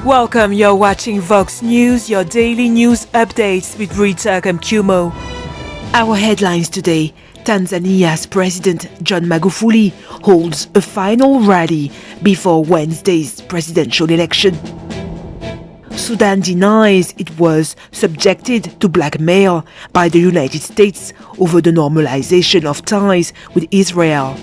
Welcome, you're watching Vox News, your daily news updates with Rita Kamkumo. Our headlines today: Tanzania's President John Magufuli holds a final rally before Wednesday's presidential election. Sudan denies it was subjected to blackmail by the United States over the normalization of ties with Israel.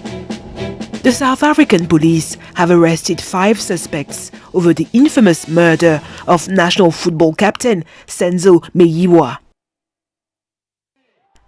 The South African police have arrested 5 suspects over the infamous murder of national football captain Senzo Meyiwa.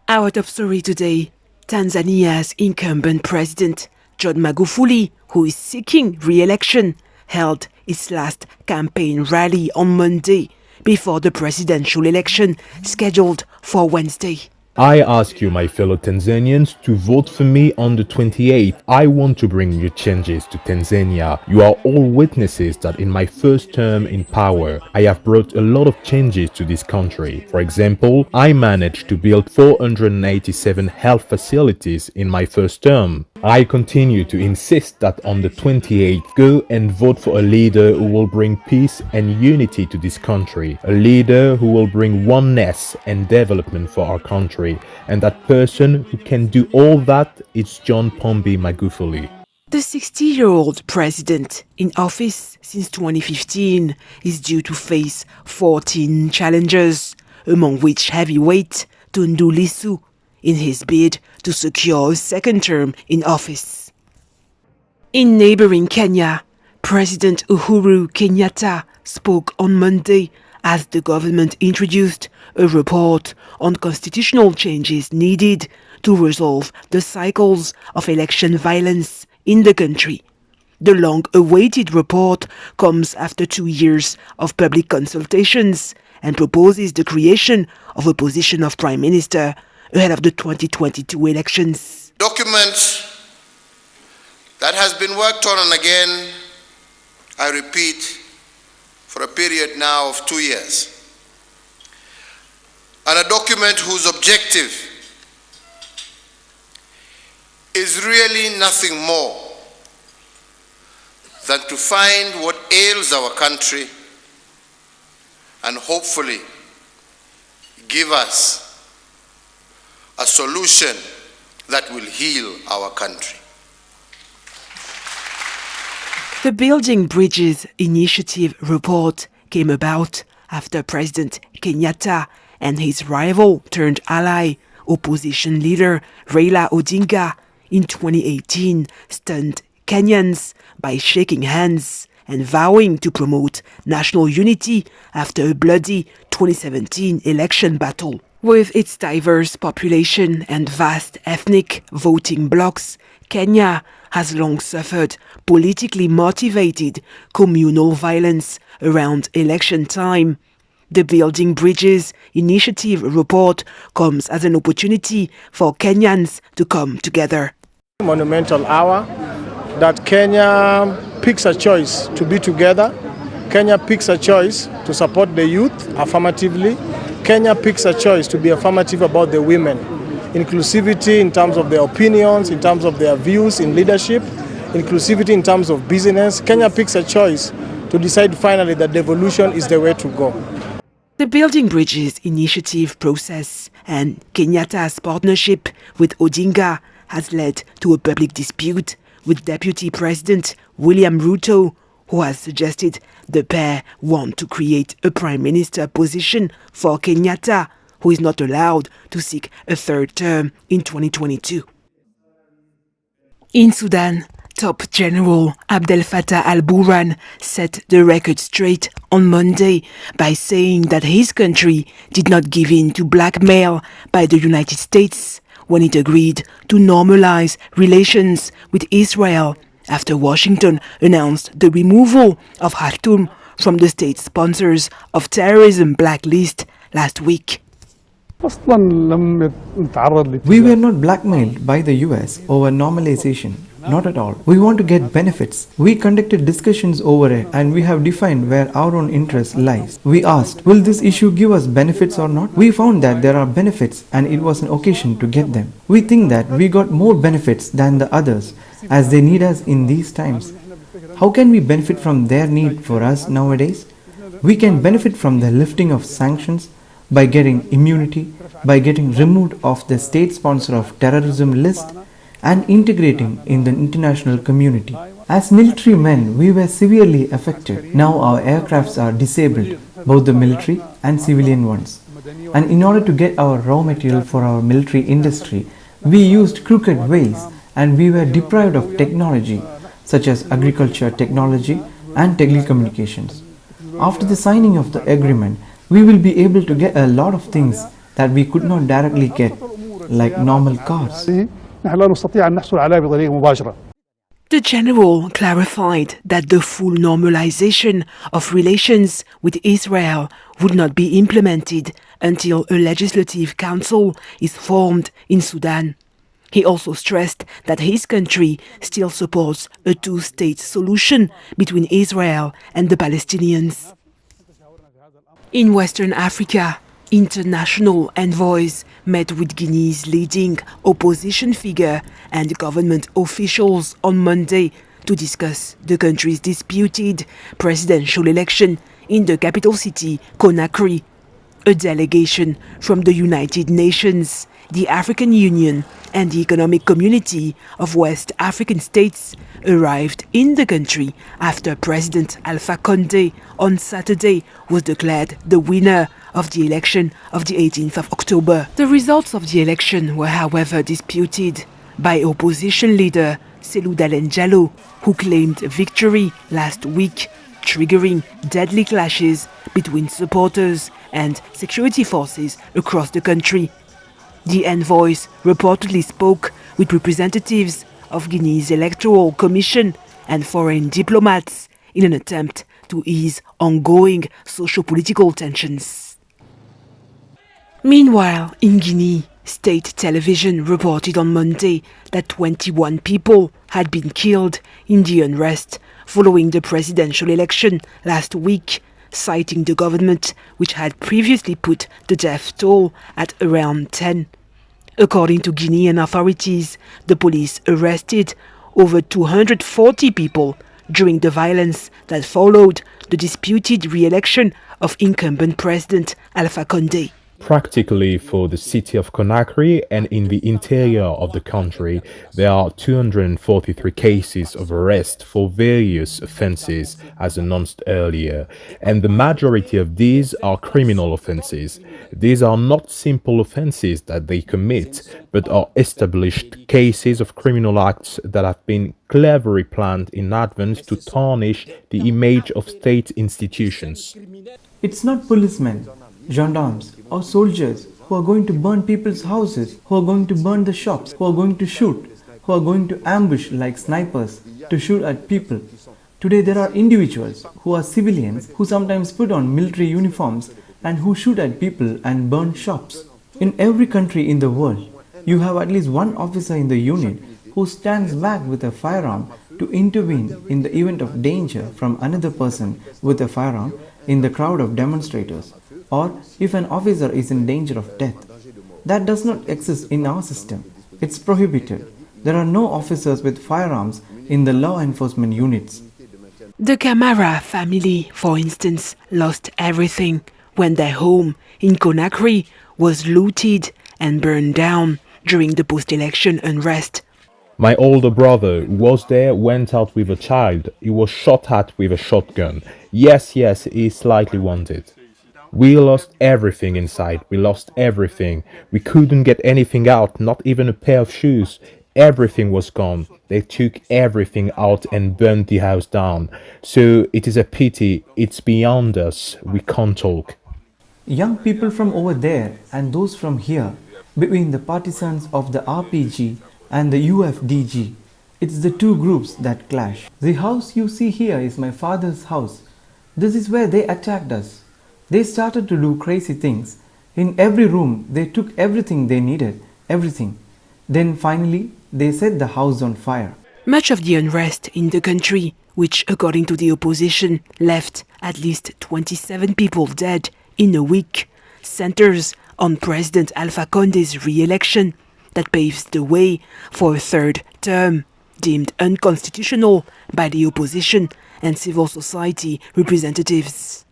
Our top story today: Tanzania's incumbent president, John Magufuli, who is seeking re-election, held his last campaign rally on Monday before the presidential election scheduled for Wednesday. I ask you, my fellow Tanzanians, to vote for me on the 28th. I want to bring you changes to Tanzania. You are all witnesses that in my first term in power, I have brought a lot of changes to this country. For example, I managed to build 487 health facilities in my first term. I continue to insist that on the 28th, go and vote for a leader who will bring peace and unity to this country, a leader who will bring oneness and development for our country, and that person who can do all that is John Pombe Magufuli. The 60-year-old president, in office since 2015, is due to face 14 challenges, among which heavyweight Tundu Lissu, in his bid to secure a second term in office. In neighboring Kenya, President Uhuru Kenyatta spoke on Monday as the government introduced a report on constitutional changes needed to resolve the cycles of election violence in the country. The long-awaited report comes after 2 years of public consultations and proposes the creation of a position of Prime Minister ahead of the 2022 elections. Document that has been worked on and again, I repeat, for a period now of 2 years. And a document whose objective is really nothing more than to find what ails our country and hopefully give us a solution that will heal our country. The Building Bridges Initiative report came about after President Kenyatta and his rival turned ally, opposition leader Raila Odinga, in 2018 stunned Kenyans by shaking hands and vowing to promote national unity after a bloody 2017 election battle. With its diverse population and vast ethnic voting blocs, Kenya has long suffered politically motivated communal violence around election time. The Building Bridges Initiative report comes as an opportunity for Kenyans to come together. Monumental hour that Kenya picks a choice to be together. Kenya picks a choice to support the youth affirmatively. Kenya picks a choice to be affirmative about the women. Inclusivity in terms of their opinions, in terms of their views in leadership, inclusivity in terms of business. Kenya picks a choice to decide finally that devolution is the way to go. The Building Bridges Initiative process and Kenyatta's partnership with Odinga has led to a public dispute with Deputy President William Ruto, who has suggested the pair want to create a Prime Minister position for Kenyatta, who is not allowed to seek a third term in 2022. In Sudan, Top General Abdel Fattah al-Burhan set the record straight on Monday by saying that his country did not give in to blackmail by the United States when it agreed to normalize relations with Israel after Washington announced the removal of Khartoum from the state sponsors of terrorism blacklist last week. We were not blackmailed by the US over normalization. Not at all. We want to get benefits. We conducted discussions over it and we have defined where our own interest lies. We asked, will this issue give us benefits or not? We found that there are benefits and it was an occasion to get them. We think that we got more benefits than the others as they need us in these times. How can we benefit from their need for us nowadays? We can benefit from the lifting of sanctions by getting immunity, by getting removed off the state sponsor of terrorism list and integrating in the international community. As military men, we were severely affected. Now our aircrafts are disabled, both the military and civilian ones. And in order to get our raw material for our military industry, we used crooked ways and we were deprived of technology such as agriculture technology and telecommunications. After the signing of the agreement, we will be able to get a lot of things that we could not directly get, like normal cars. The general clarified that the full normalization of relations with Israel would not be implemented until a legislative council is formed in Sudan. He also stressed that his country still supports a two-state solution between Israel and the Palestinians. In Western Africa, international envoys met with Guinea's leading opposition figure and government officials on Monday to discuss the country's disputed presidential election in the capital city, Conakry. A delegation from the United Nations, the African Union, and the Economic Community of West African States arrived in the country after President Alpha Condé on Saturday was declared the winner of the election of the 18th of October. The results of the election were, however, disputed by opposition leader Cellou Dalein Diallo, who claimed victory last week, triggering deadly clashes between supporters and security forces across the country. The envoys reportedly spoke with representatives of Guinea's Electoral Commission and foreign diplomats in an attempt to ease ongoing socio-political tensions. Meanwhile, in Guinea, state television reported on Monday that 21 people had been killed in the unrest following the presidential election last week, citing the government, which had previously put the death toll at around 10. According to Guinean authorities, the police arrested over 240 people during the violence that followed the disputed re-election of incumbent President Alpha Condé. Practically for the city of Conakry and in the interior of the country, there are 243 cases of arrest for various offences, as announced earlier, and the majority of these are criminal offences. These are not simple offences that they commit, but are established cases of criminal acts that have been cleverly planned in advance to tarnish the image of state institutions. It's not policemen, gendarmes or soldiers who are going to burn people's houses, who are going to burn the shops, who are going to shoot, who are going to ambush like snipers to shoot at people. Today there are individuals who are civilians who sometimes put on military uniforms and who shoot at people and burn shops. In every country in the world, you have at least one officer in the unit who stands back with a firearm to intervene in the event of danger from another person with a firearm in the crowd of demonstrators, or if an officer is in danger of death. That does not exist in our system. It's prohibited. There are no officers with firearms in the law enforcement units. The Camara family, for instance, lost everything when their home in Conakry was looted and burned down during the post-election unrest. My older brother, who was there, went out with a child. He was shot at with a shotgun. Yes, he is slightly wounded. We lost everything inside. We lost everything. We couldn't get anything out, not even a pair of shoes. Everything was gone. They took everything out and burned the house down. So it is a pity. It's beyond us. We can't talk. Young people from over there and those from here, between the partisans of the RPG and the UFDG, it's the two groups that clash. The house you see here is my father's house. This is where they attacked us. They started to do crazy things. In every room, they took everything they needed, everything. Then finally, they set the house on fire. Much of the unrest in the country, which according to the opposition left at least 27 people dead in a week, centers on President Alpha Condé's re-election that paves the way for a third term, deemed unconstitutional by the opposition and civil society representatives.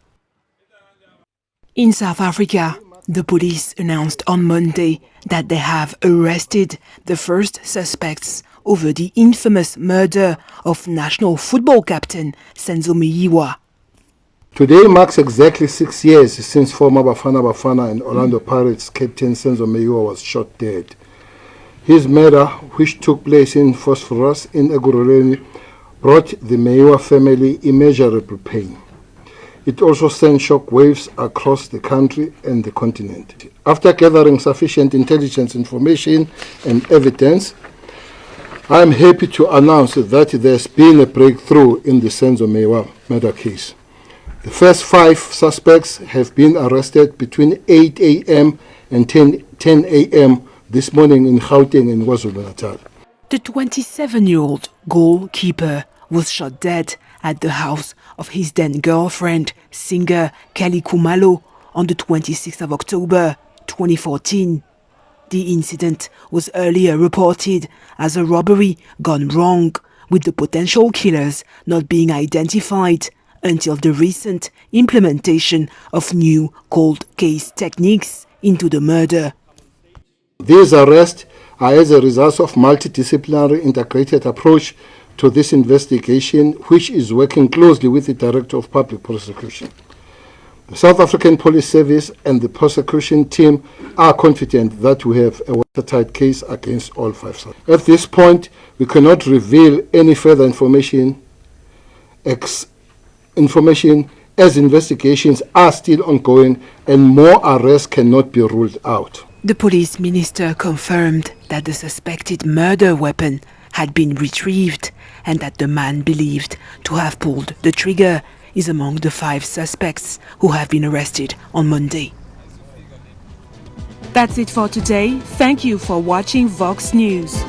In South Africa, the police announced on Monday that they have arrested the first suspects over the infamous murder of national football captain Senzo Meyiwa. Today marks exactly 6 years since former Bafana Bafana and Orlando Pirates captain Senzo Meyiwa was shot dead. His murder, which took place in Phosphorus in Ekurhuleni, brought the Meyiwa family immeasurable pain. It also sent shockwaves across the country and the continent. After gathering sufficient intelligence information and evidence, I am happy to announce that there's been a breakthrough in the Senzo Meyiwa murder case. The first 5 suspects have been arrested between 8 a.m. and 10 a.m. this morning in Gauteng and KwaZulu-Natal. The 27-year-old goalkeeper was shot dead at the house of his then girlfriend, singer Kelly Khumalo, on the 26th of October 2014. The incident was earlier reported as a robbery gone wrong, with the potential killers not being identified until the recent implementation of new cold case techniques into the murder. These arrests are as a result of multidisciplinary integrated approach to this investigation, which is working closely with the Director of Public Prosecution. The South African Police Service and the prosecution team are confident that we have a watertight case against all 5 suspects. At this point, we cannot reveal any further information as investigations are still ongoing and more arrests cannot be ruled out. The police minister confirmed that the suspected murder weapon had been retrieved and that the man believed to have pulled the trigger is among the 5 suspects who have been arrested on Monday. That's it for today. Thank you for watching Vox News.